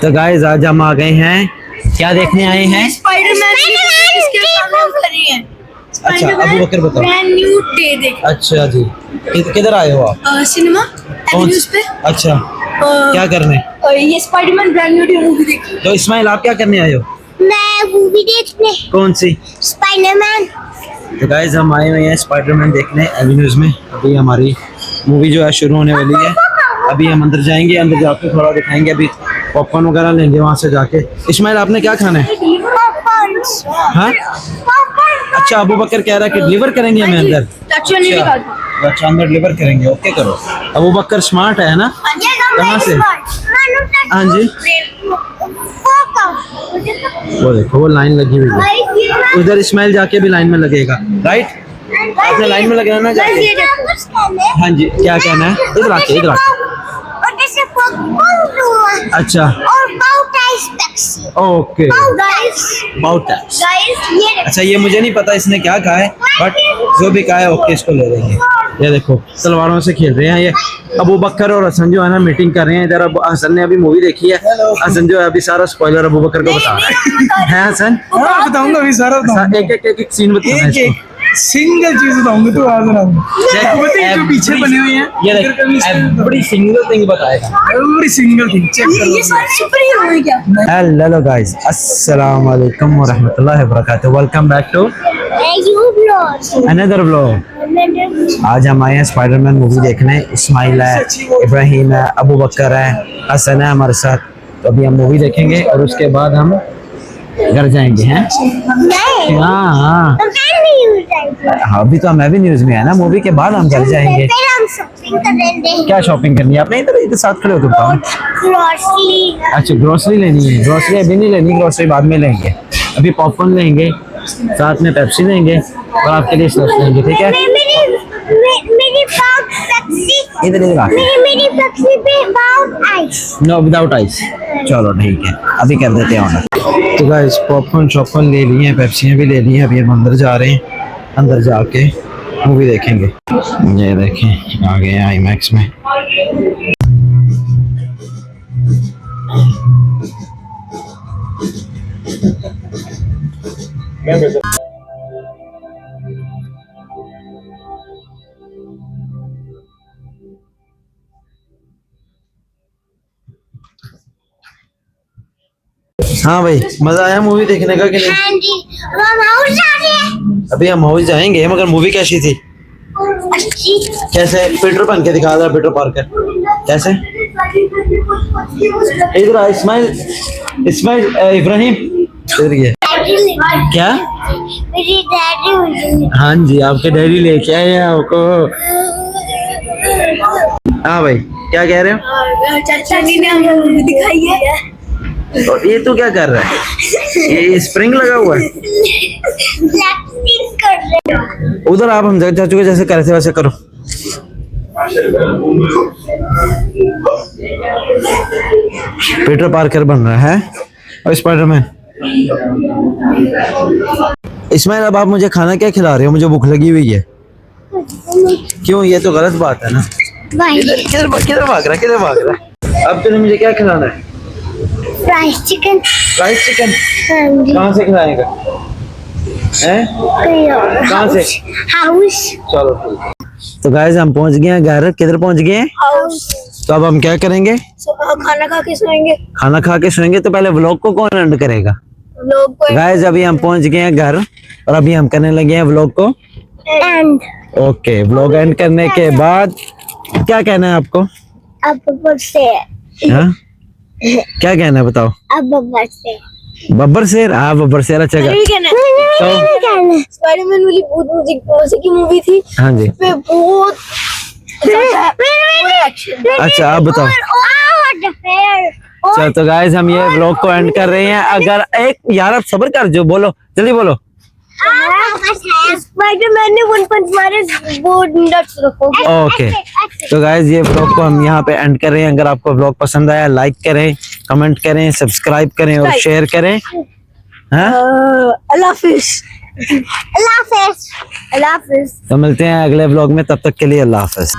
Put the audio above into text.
तो गाइस आज हम आ गए हैं, क्या देखने आए हैं? स्पाइडरमैन। अच्छा अबू बकर बताओ। ब्रांड न्यू डे देख। अच्छा जी, किधर आए हो आप? सिनेमा एवेन्यूज पे। अच्छा, क्या करने? ये Spiderman brand new day movie देखी। तो इस्माइल आप क्या करने आए हो? मैं मूवी देखने। कौन सी? स्पाइडरमैन। तो गाइस हम आए हुए हैं स्पाइडरमैन देखने एवेन्यूज में। अभी हमारी मूवी जो है शुरू होने वाली है। अभी हम अंदर जाएंगे, अंदर जाके थोड़ा दिखाएंगे। अभी पॉपकॉर्न वगैरह लेंगे वहाँ से जाके। इस्माइल आपने क्या खाना है? हाँ? अच्छा अबू बकर कह रहा है कि डिलीवर करेंगे हमें अंदर। अच्छा अंदर डिलीवर करेंगे, ओके करो। अबू बकर स्मार्ट है ना? कहाँ से? हाँ जी, वो देखो वो लाइन लगी हुई है उधर। इस्माइल जाके भी लाइन में लगेगा, राइट? आपने लाइन में लगना ना जाके। हाँ जी, क्या कहना है? इधर आके, इधर आके। अच्छा ओके, बहुत अच्छा ये मुझे नहीं पता इसने क्या कहा है, बट जो भी कहा है ओके इसको ले लेंगे। ये देखो तलवारों से खेल रहे हैं ये। अबू बकर और हसन जो है ना मीटिंग कर रहे हैं इधर। अब हसन ने अभी मूवी देखी है। हसन जो है अभी सारा स्पॉइलर अबू बकर को बता रहा है हसन? बताऊंगा अभी सारा बताऊंगा। एक सीन बताना है। सिंगल चीज बताऊंगा तो आज जो पीछे बने हुए हैं ये बड़ी सिंगल थिंग बताएगा। बड़ी सिंगल थिंग चेक करो। ये सारे सुपर हीरो हैं क्या? हेलो गाइस, अस्सलाम वालेकुम व रहमतुल्लाहि व बरकातहू। Welcome back to another vlog. आज हम आए हैं स्पाइडरमैन मूवी देखने। इस्माइल है, इब्राहिम है, अबू बकर है, हसन है हमारे साथ। तो अभी हम मूवी देखेंगे और उसके बाद हम घर जाएंगे हैं। हाँ अभी तो हम अभी न्यूज में है ना, मूवी के बाद हम घर जाएंगे। क्या शॉपिंग करनी है आपने? इधर साथ खड़े हो तुम। अच्छा ग्रोसरी लेनी है। ग्रोसरी अभी नहीं लेनी, ग्रोसरी बाद में लेंगे। अभी पॉपकॉर्न लेंगे, साथ में पेप्सी लेंगे और आपके लिए स्नैक्स लेंगे, ठीक है? इधर इधर आके। No without ice. चलो ठीक है, अभी कर देते हैं ऑर्डर। तो गाइस पॉपकॉर्न शॉपकॉर्न ले लिए हैं, पेप्सियाँ भी ले ली हैं। अभी हम अंदर जा रहे हैं, अंदर जाके मूवी देखेंगे। ये देखें आ गए हैं आईमैक्स में। हाँ भाई, मजा आया मूवी देखने का कि नहीं? हाँ जी, हम हाउस जा रहे हैं। अभी हम हाउस जाएंगे, मगर मूवी कैसी थी? अच्छी। कैसे? पीटर बन के दिखा रहा, पीटर पार्कर कैसे? इधर आ इस्माइल, इस्माइल इब्राहिम इधर ये क्या? मेरी डैडी। हाँ जी आपके डैडी लेके आए हैं आपको। हाँ भाई क्या कह रहे हो? चाचा जी ने हमें मूवी दिखाई है। और ये तो क्या कर रहा है? ये स्प्रिंग लगा हुआ है कर रहे। उधर। आप हम चाचू के जैसे करे थे वैसे करो। पीटर पार्कर बन रहा है और स्पाइडरमैन। इस्माइल अब आप मुझे खाना क्या खिला रहे हो? मुझे भूख लगी हुई है। क्यों? ये तो गलत बात है ना। किधर भाग रहा है, किधर भाग रहा है? अब तूने मुझे क्या खिलाना है? Fried chicken. Fried chicken? हाँ जी। कहाँ से खिलाएगा? हैं? कहाँ से? हाउस। चलो ठीक है। तो गाइस हम पहुंच गए हैं घर। किधर पहुंच गए हैं? हाउस। तो अब हम क्या करेंगे? खाना खा के सोएंगे। खाना खा के सोएंगे। तो पहले व्लॉग को कौन एंड करेगा? लोग को गाइस अभी हम पहुंच गए हैं घर और अभी हम करने लगे हैं व्लॉग को एंड। ओके। व्लॉग एंड करने के बाद क्या कहना है आपको? अब बब्बर से। हाँ? क्या कहना है बताओ? अब बब्बर से। बब्बर शेर? हाँ बब्बर शेर अच्छा गा। स्पाइडरमैन वाली बहुत की मूवी थी। हाँ जी। पे बहुत अच्छा आप बताओ। चलो तो गाइस हम ये व्लॉग को एंड कर रहे हैं। अगर एक यार आप सब्र कर, जो बोलो जल्दी बोलो। स्पाइडरमैन ने 1 पंच मारे वो नट्स रखोगे। ओके तो गाइस ये व्लॉग को हम यहाँ पे एंड कर रहे हैं। अगर आपको व्लॉग पसंद आया लाइक करें, कमेंट करें, सब्सक्राइब करें और शेयर करें। हाँ? अल्लाह हाफिज। अल्लाह हाफिज। अल्लाह हाफिज। तो मिलते हैं अगले व्लॉग में, तब तक के लिए अल्लाह हाफिज।